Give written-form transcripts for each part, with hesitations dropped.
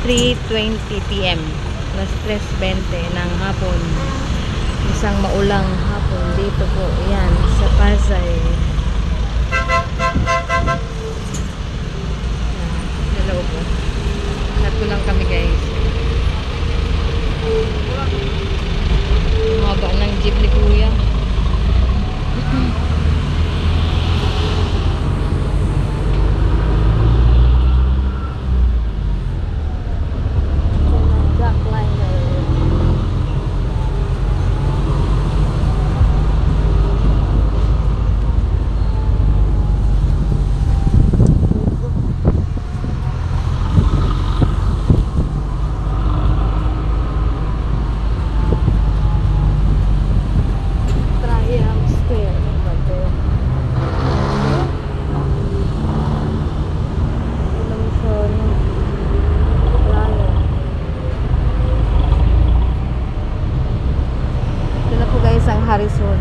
3:20 PM. Alas 3:20 ng hapon. Isang maulang hapon dito po. Yan, sa Pasay. Hello po. Tatlo lang kami guys. Mahaba ng jeep ni Kuya. Harrison.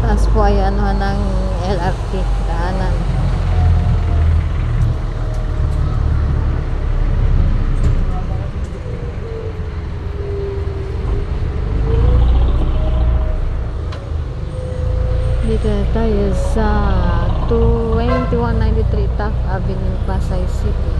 Taas po ay ano ng LRT daanan. Dito tayo sa 2193 Taft Avenue, Pasay City.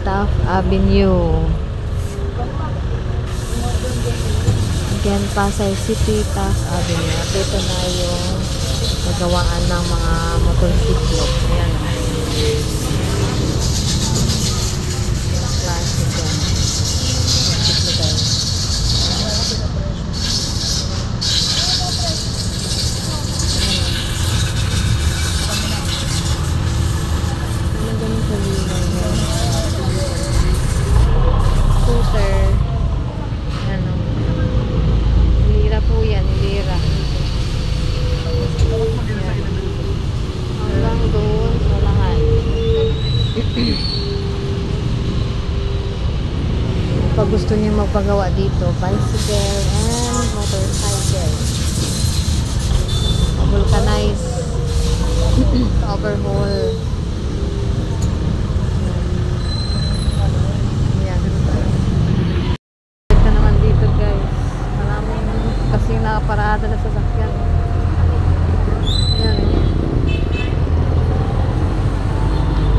Taft Avenue. Again, Pasay City, Taft Avenue. Dito na yung nagawaan ng mga motorsiklo. Ayan. Plastic yan. Motorsiklo guys. Ano ganun sa liwan yun? Scooter. Ano? gusto niyo magpagawa dito, bicycle and motorcycle. Vulcanize, overhaul. Yan. Ka naman dito guys. Maraming kasi nakaparada na sasakyan. Yan.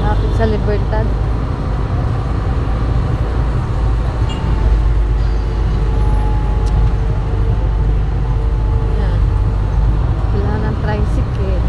Lapit sa Libertad. Tricycle.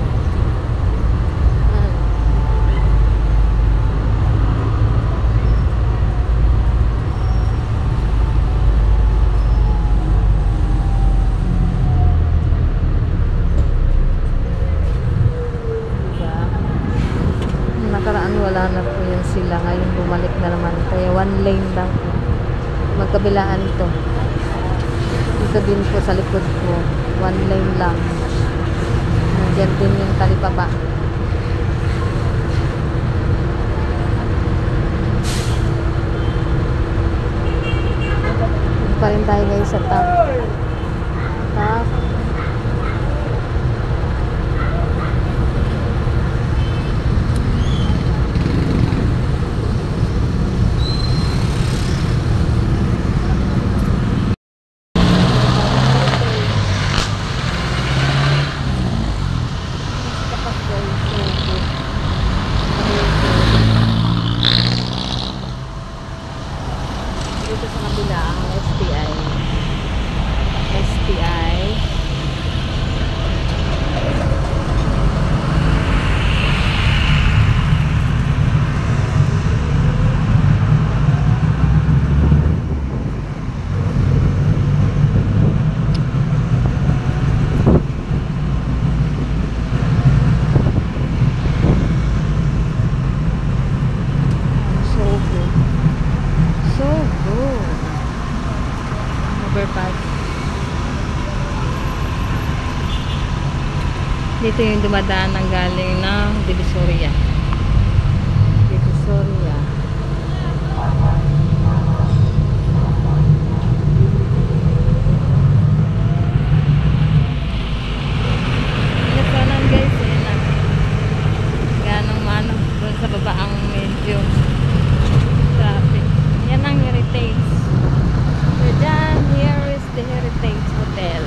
Nakaraan wala na po yun sila. Ngayon bumalik na naman. Kaya one lane lang. Magkabilaan to. Dito din po sa likod ko. One lane lang. Diyan din yung talipapa. Pa rin tayo guys sa top. Top. Dito sa kabila ang STI. STI. Overpass. Dito yung dumadaan ng galing ng Divisoria. Divisoria. Nasanan guys na ganong mano doon sa baba ang medyo traffic. Yan ang heritage. So dyan, here is the Heritage Hotel.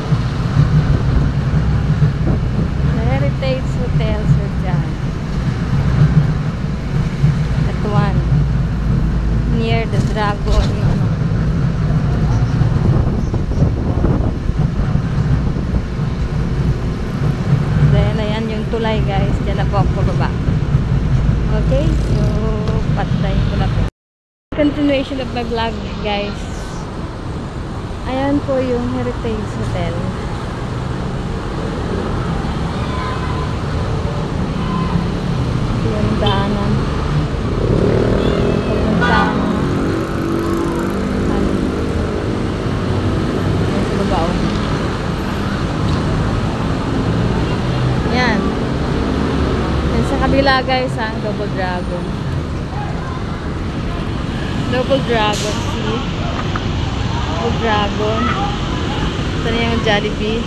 The Heritage Hotel, so dyan. That one. Near the Dragon. Then, ayan yung tulay guys. Dyan na po ako baba. Okay, so patay ko na po. Continuation of my vlog guys. Ayan po yung Heritage Hotel. Yung daanan. Pagpuntaan. Yung sa babaw. Yan. Yan sa kabila guys ang Double Dragon. Double Dragon Sea. Dragon. Ito na yung Jollibee.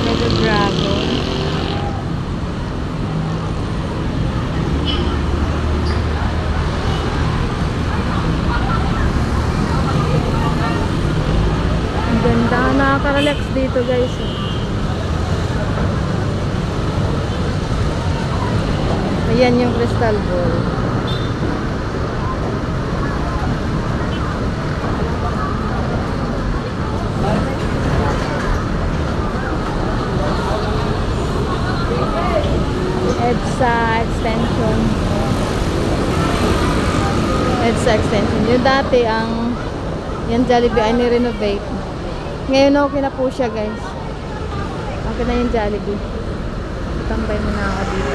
Double Dragon. Ang ganda. Nakaka-relax dito guys. Ayan yung Crystal Ball. EDSA extension. EDSA extension. Yung dati ang yung Jollibee ay ni-renovate. Ngayon okay na po siya guys. Okay na yung Jollibee. Tambay muna ako dito.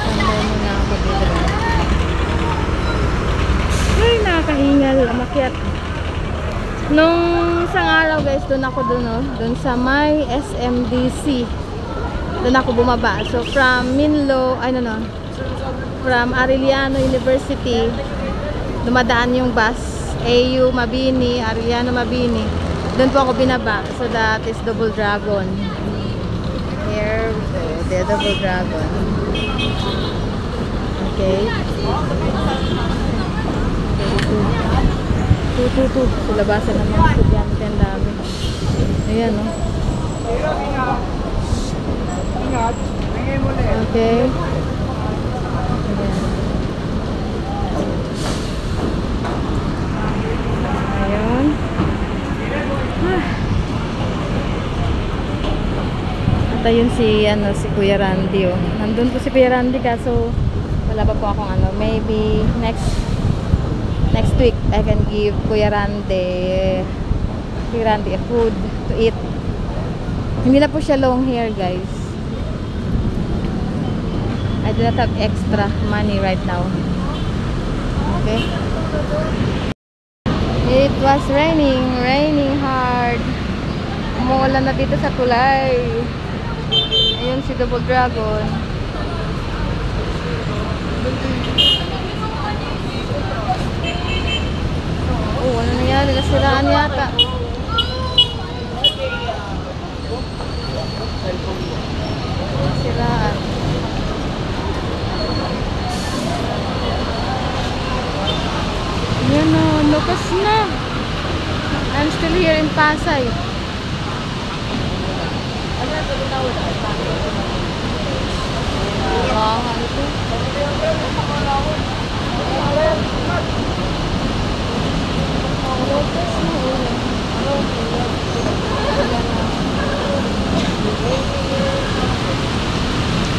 Tambay muna ako dito. Ay, nakakahingal. Makiat. Nung isang araw guys, doon ako doon sa may SMDC. Doon ako bumaba. So from Minlo, from Arellano University. Dumadaan yung bus. AU Mabini, Arellano Mabini. Doon po ako binaba. So that is Double Dragon. Here we go. The Double Dragon. Okay. Tutu. Sa labasan ng mga estudyante. Ang dami. Ayan, no? Okay. Ayan. At ayun si Kuya Randy, oh. Nandun po si Kuya Randy, kaso wala pa po akong maybe next week I can give Kuya Randy a food to eat. Hindi na po siya long hair, guys. I do not have extra money right now. Okay. It was raining hard. Umuulan na dito sa tulay. Ayun si Double Dragon. Oh, ano nangyari? Nasiraan yata. Nasiraan. Yan o, lukas na. I'm still here in Pasay.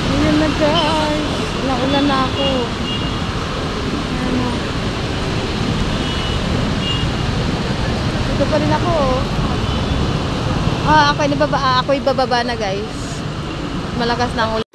Ayan na, guys. Naulan na ako. Dito pa rin ako, oh. Ako'y bababa na, guys. Malakas na ang ulan.